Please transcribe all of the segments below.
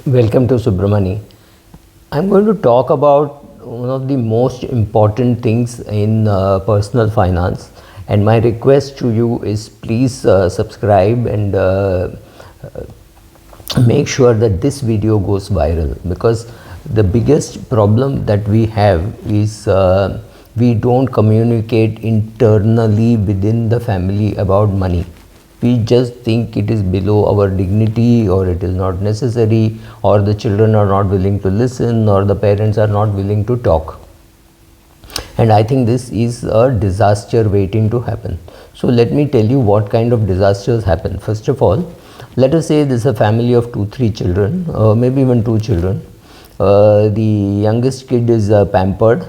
Welcome to Subramani. I'm going to talk about one of the most important things in personal finance, and my request to you is please subscribe and make sure that this video goes viral, because the biggest problem that we have is we don't communicate internally within the family about money. We just think it is below our dignity, or it is not necessary, or the children are not willing to listen, or the parents are not willing to talk. And I think this is a disaster waiting to happen. So let me tell you what kind of disasters happen. First of all, let us say this is a family of 2-3 children, maybe even 2 children. The youngest kid is pampered.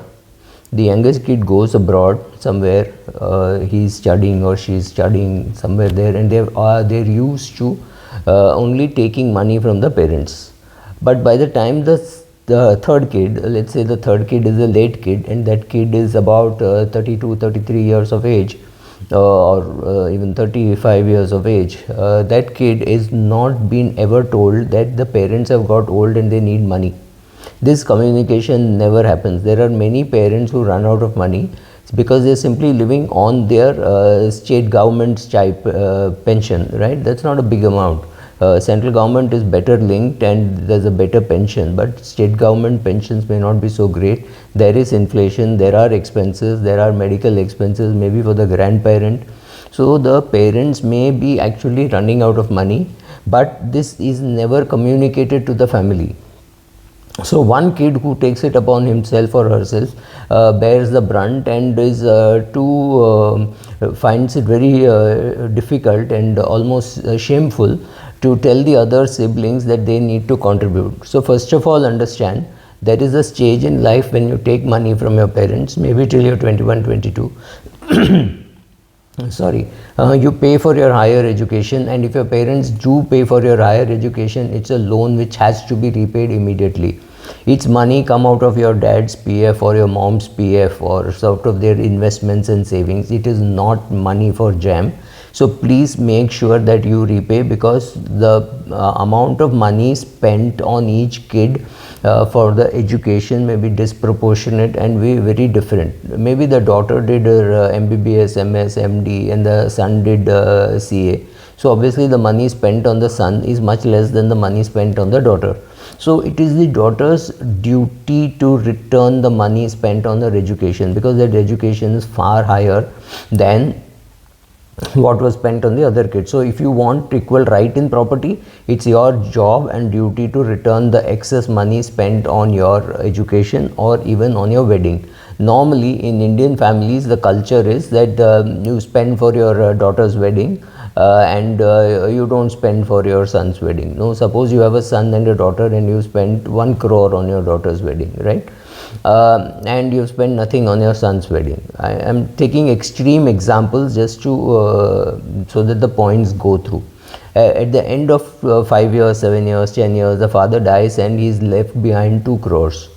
The youngest kid goes abroad somewhere, he is studying or she is studying somewhere there, and they're used to only taking money from the parents. But by the time the third kid, let's say the third kid is a late kid, and that kid is about 32-33 years of age, or even 35 years of age, that kid is not been ever told that the parents have got old and they need money. This communication never happens. There are many parents who run out of money because they're simply living on their state government's type pension, right? That's not a big amount. Central government is better linked and there's a better pension, but state government pensions may not be so great. There is inflation, there are expenses, there are medical expenses, maybe for the grandparent. So the parents may be actually running out of money, but this is never communicated to the family. So one kid who takes it upon himself or herself bears the brunt and is finds it very difficult and almost shameful to tell the other siblings that they need to contribute. So first of all, understand there is a stage in life when you take money from your parents, maybe till you're 21, 22. You pay for your higher education, and if your parents do pay for your higher education, it's a loan which has to be repaid immediately. It's money come out of your dad's PF or your mom's PF or sort of their investments and savings. It is not money for jam. So please make sure that you repay, because the amount of money spent on each kid for the education may be disproportionate and be very different. Maybe the daughter did her MBBS, MS, MD, and the son did CA. So obviously the money spent on the son is much less than the money spent on the daughter. So it is the daughter's duty to return the money spent on her education, because that education is far higher than what was spent on the other kid. So if you want equal right in property, it's your job and duty to return the excess money spent on your education or even on your wedding. Normally in Indian families, the culture is that you spend for your daughter's wedding and you don't spend for your son's wedding. No, suppose you have a son and a daughter and you spend 1 crore on your daughter's wedding, right? And you spend nothing on your son's wedding. I am taking extreme examples just to so that the points go through. At the end of 5 years, 7 years, 10 years, the father dies and he is left behind 2 crores.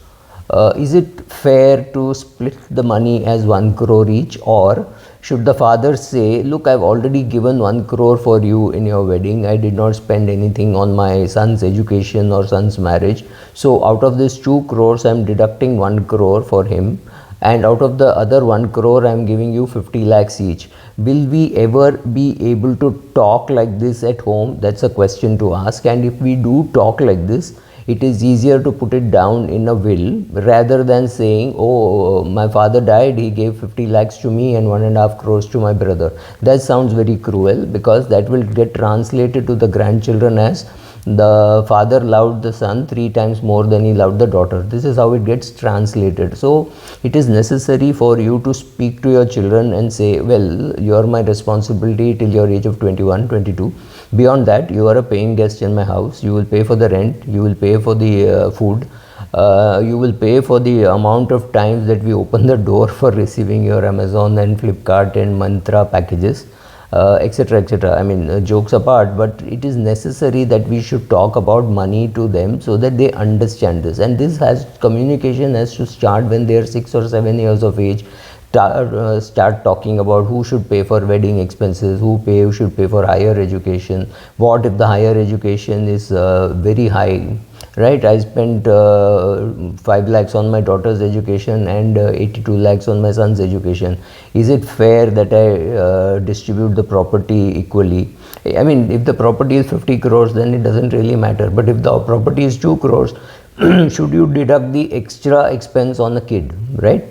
Is it fair to split the money as 1 crore each, or should the father say, look, I've already given 1 crore for you in your wedding, I did not spend anything on my son's education or son's marriage, so out of this 2 crores I'm deducting 1 crore for him, and out of the other 1 crore I'm giving you 50 lakhs each. Will we ever be able to talk like this at home? That's a question to ask. And if we do talk like this, it is easier to put it down in a will rather than saying, oh, my father died, he gave 50 lakhs to me and 1.5 crores to my brother. That sounds very cruel, because that will get translated to the grandchildren as the father loved the son 3 times more than he loved the daughter. This is how it gets translated. So it is necessary for you to speak to your children and say, well, you are my responsibility till your age of 21, 22. Beyond that, you are a paying guest in my house. You will pay for the rent, you will pay for the food, you will pay for the amount of times that we open the door for receiving your Amazon and Flipkart and Mantra packages, etc., etc. I mean, jokes apart, but it is necessary that we should talk about money to them so that they understand this. And this communication has to start when they are 6 or 7 years of age. Start talking about who should pay for wedding expenses, who should pay for higher education, what if the higher education is very high, right? I spent 5 lakhs on my daughter's education and 82 lakhs on my son's education. Is it fair that I distribute the property equally? I mean, if the property is 50 crores, then it doesn't really matter. But if the property is 2 crores, should you deduct the extra expense on a kid, right?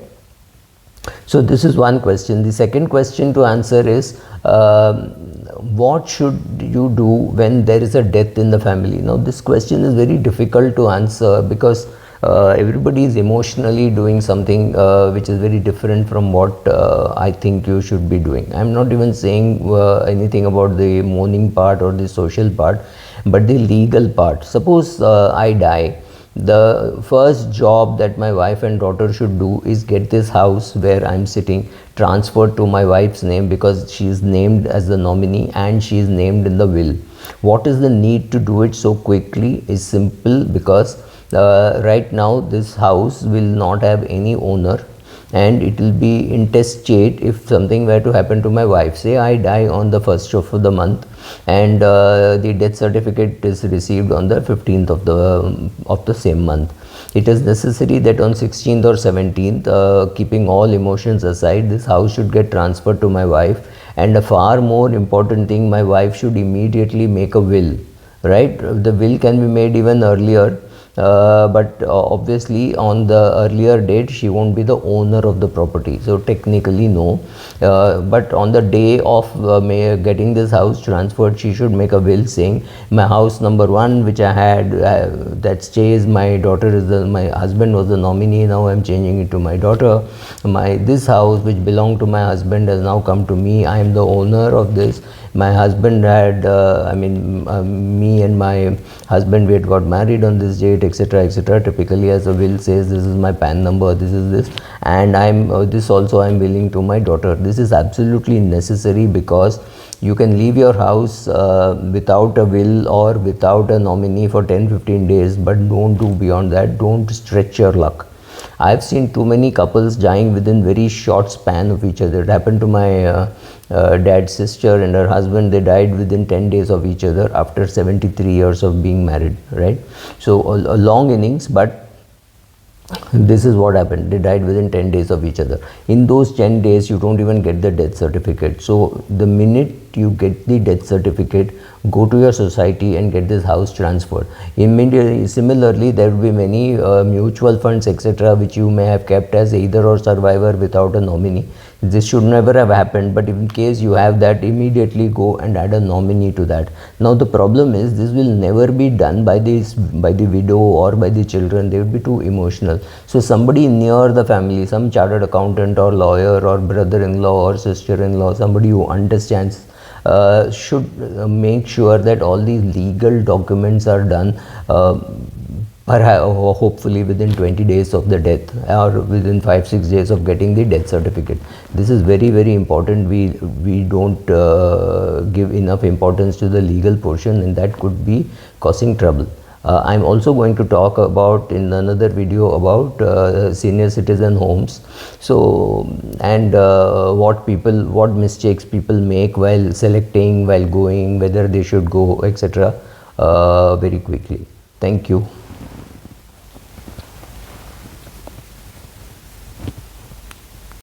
So this is one question. The second question to answer is, what should you do when there is a death in the family? Now this question is very difficult to answer because everybody is emotionally doing something which is very different from what I think you should be doing. I'm not even saying anything about the mourning part or the social part, but the legal part. Suppose I die, the first job that my wife and daughter should do is get this house where I'm sitting transferred to my wife's name, because she is named as the nominee and she is named in the will. What is the need to do it so quickly is simple, because right now this house will not have any owner and it will be intestate if something were to happen to my wife. Say I die on the 1st of the month and the death certificate is received on the 15th of the same month. It is necessary that on 16th or 17th, keeping all emotions aside, this house should get transferred to my wife. And a far more important thing, my wife should immediately make a will, right? The will can be made even earlier. But obviously on the earlier date she won't be the owner of the property, so technically no, but on the day of getting this house transferred, she should make a will saying, my house number 1 which I had that stays, my daughter is my husband was the nominee, now I'm changing it to my daughter. This house which belonged to my husband has now come to me, I am the owner of this. My husband had me and my husband, we had got married on this date, etc., etc. Typically, as a will says, this is my PAN number, this is this, and this also I'm willing to my daughter. This is absolutely necessary, because you can leave your house without a will or without a nominee for 10-15 days, but don't do beyond that. Don't stretch your luck. I've seen too many couples dying within very short span of each other. It happened to my dad's sister and her husband. They died within 10 days of each other after 73 years of being married, right? So a long innings, but this is what happened. They died within 10 days of each other. In those 10 days, you don't even get the death certificate. So the minute you get the death certificate, go to your society and get this house transferred. Immediately, similarly, there will be many mutual funds, etc., which you may have kept as either or survivor without a nominee. This should never have happened, but in case you have that, immediately go and add a nominee to that. Now the problem is, this will never be done by the widow or by the children. They would be too emotional. So somebody near the family, some chartered accountant or lawyer or brother-in-law or sister-in-law, somebody who understands, should make sure that all these legal documents are done, hopefully within 20 days of the death, or within 5-6 days of getting the death certificate. This is very, very important. We don't give enough importance to the legal portion, and that could be causing trouble. I'm also going to talk about in another video about senior citizen homes. So, and what mistakes people make while selecting, while going, whether they should go, etc. Very quickly. Thank you.